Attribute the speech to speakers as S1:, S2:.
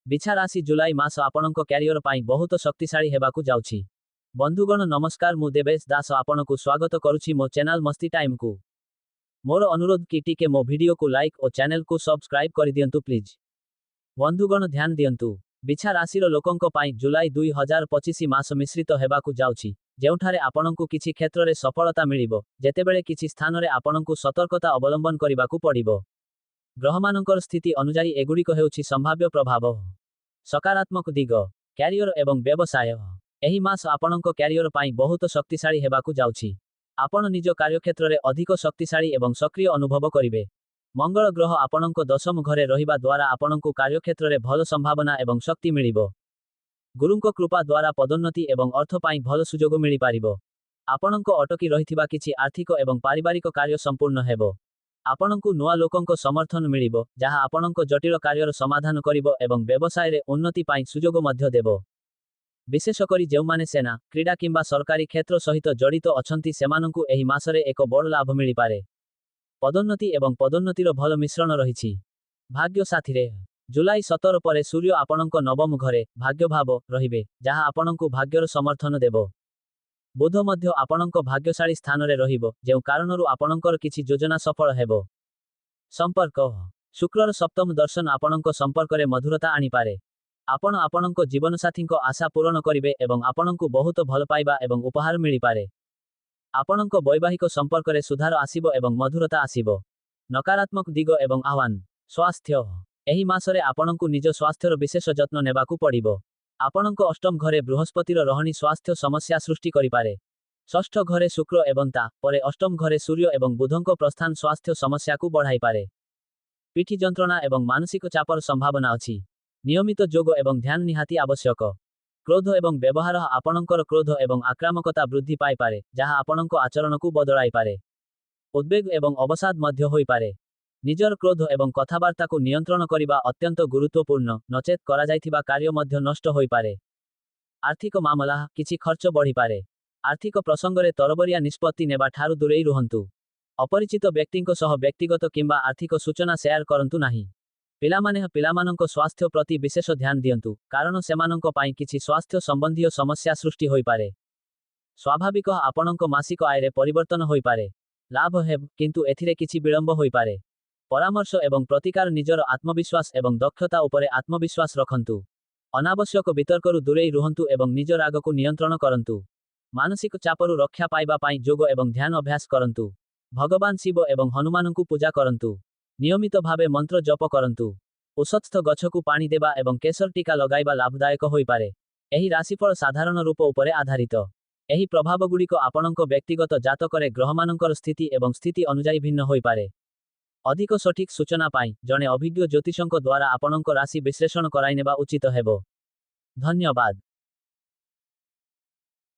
S1: बिछा राशि जुलाई मास आपणक क्यारियर पाई बहुत शक्तिशाली हेबाकु जाउछि। बंधुगण नमस्कार, मु देवेश दास आपणकु स्वागत करुछि मो चैनल मस्ती टाइम को। मोर अनुरोध कि टिके मो वीडियो को लाइक और चैनल को सब्सक्राइब कर दियंतु प्लीज। बंधुगण ध्यान दियंतु, बिछा राशिर लोकंक पाई जुलाई 2025 मास मिश्रित हेबाकु जाउछि, जेउठारे आपणकु किछि क्षेत्र रे सफलता मिलिबो, जेतेबेले किछि स्थान रे आपणकु सतर्कता अवलंबन करिबाकु पड़िबो। ग्रहमानंकर स्थिति अनुसार एगुड़िक हेउछि संभाव्य प्रभाव। सकारात्मक दिग, क्यारियर एवं व्यवसाय। एही मास आपणक क्यारियर पाई बहुत शक्तिशाली हेबाकु जाउछि। आपण निज कार्यक्षेत्र रे अधिक शक्तिशाली एवं सक्रिय अनुभव करिवे। मंगल ग्रह आपणक दशम घरे रहिबा द्वारा आपणकु कार्यक्षेत्र रे भल संभावना एवं शक्ति मिलिबो। गुरुंक कृपा द्वारा पदोन्नति एवं अर्थ पाई भल सुजोग मिलि पारिबो। आपणक अटकी रहिथिबा किछि आर्थिक एवं पारिवारिक कार्य संपूर्ण हेबो। आपणकु नुआ लोकंक समर्थन मिलिबो, जहा आपणक जटिल कार्यर समाधान करिबो एवं व्यवसाय रे उन्नति पाई सुजोग मध्य देबो। विशेषकरी जेउमाने सेना, क्रीडा किंबा सरकारी क्षेत्र सहित जड़ित अछंती सेमानंकु एही मासरे एक बड़ लाभ मिलि पारे। पदोन्नति एवं पदोन्नतिर भल मिश्रण रहिछि। भाग्य साथीरे, जुलाई 17 परे सूर्य आपणक नवम घरे भाग्य भाव रहिबे, जहा आपणकु भाग्यर समर्थन देबो। बुध मध्य आपणक भाग्यशाली स्थान रे रहिबो, जेउ कारणरु आपणकर किछि योजना सफल हेबो। संपर्क, शुक्रर सप्तम दर्शन आपणक संपर्क रे मधुरता आनी पारे। आपण आपणक जीवन साथींको आशा पूर्ण करिवे एवं आपणकु बहुत भल पाइबा एवं उपहार मिलि पारे। आपणक वैवाहिक संपर्क रे सुधार आसीबो एवं मधुरता आसीबो। नकारात्मक दिग एवं आह्वान। स्वास्थ्य, एही मासरे आपणकु निज स्वास्थ्यर विशेष जत्न नेबाकु पड़िबो। आपणक अष्टम घरे बृहस्पतिर रहणी स्वास्थ्य समस्या सृष्टि करि पारे। षष्ठ घरे शुक्र एवं ता परे अष्टम घरे सूर्य एवं बुधंक प्रस्थान स्वास्थ्य समस्या को बढ़ाई पारे। पिठी जंत्रणा एवं मानसिक चापर संभावना अछि। नियमित योग एवं ध्यान निहाती आवश्यक। क्रोध एवं व्यवहार आपणकर क्रोध एवं आक्रामकता वृद्धि पाई पारे, जहा आपणक आचरण को बदलाई पारे। उद्वेग एवं अवसाद मध्य होई पारे। निजर क्रोध एवं कथावार्ता को नियंत्रण करिबा अत्यंत गुरुत्वपूर्ण, नचेत करा जाइथिबा कार्य मध्य नष्ट होई पारे। आर्थिक मामला किछि खर्च बढ़ी पारे। आर्थिक प्रसंगरे तरबरिया निष्पत्ति नेबा ठारु दूरेई रुहंतु। अपरिचित व्यक्तिंको सह व्यक्तिगत किंबा आर्थिक सूचना शेयर करंतु नाही। पिलामानंक स्वास्थ्य प्रति विशेष ध्यान दियंतु, कारण सेमानंक पाई किछि स्वास्थ्य संबंधी समस्या सृष्टि होई पारे। स्वाभाविक आपणंक मासिक आय रे परिवर्तन होई पारे। लाभ हेब, किंतु एथिरे किछि विलंब होई पारे। परामर्श एवं प्रतिकार निजर आत्मविश्वास एवं दक्षता उपरे आत्मविश्वास रखंतु। अनावश्यक वितर्करु दूरेई रुहंतु एवं निज राग को नियंत्रण करंतु। मानसिक चापरु रक्षा पाइबा पाई योग एवं ध्यान अभ्यास करंतु। भगवान शिव एवं हनुमानंकु पूजा करंतु। नियमित भावे मंत्र जप करंतु। औषस्थ गछकु पानी देबा एवं केसर टीका लगाइबा लाभदायक होई पारे। एही राशिफल साधारण रूप उपरे आधारित। एही प्रभावगुड़िक आपणक व्यक्तिगत जातकरे ग्रहमानंकर स्थिति एवं स्थिति अनुजाई भिन्न होई पारे। अधिक सठिक सूचना पाई जने अभिज्ञ ज्योतिषंक द्वारा आपणक राशि विश्लेषण कराइनेबा उचित हेबो। धन्यवाद।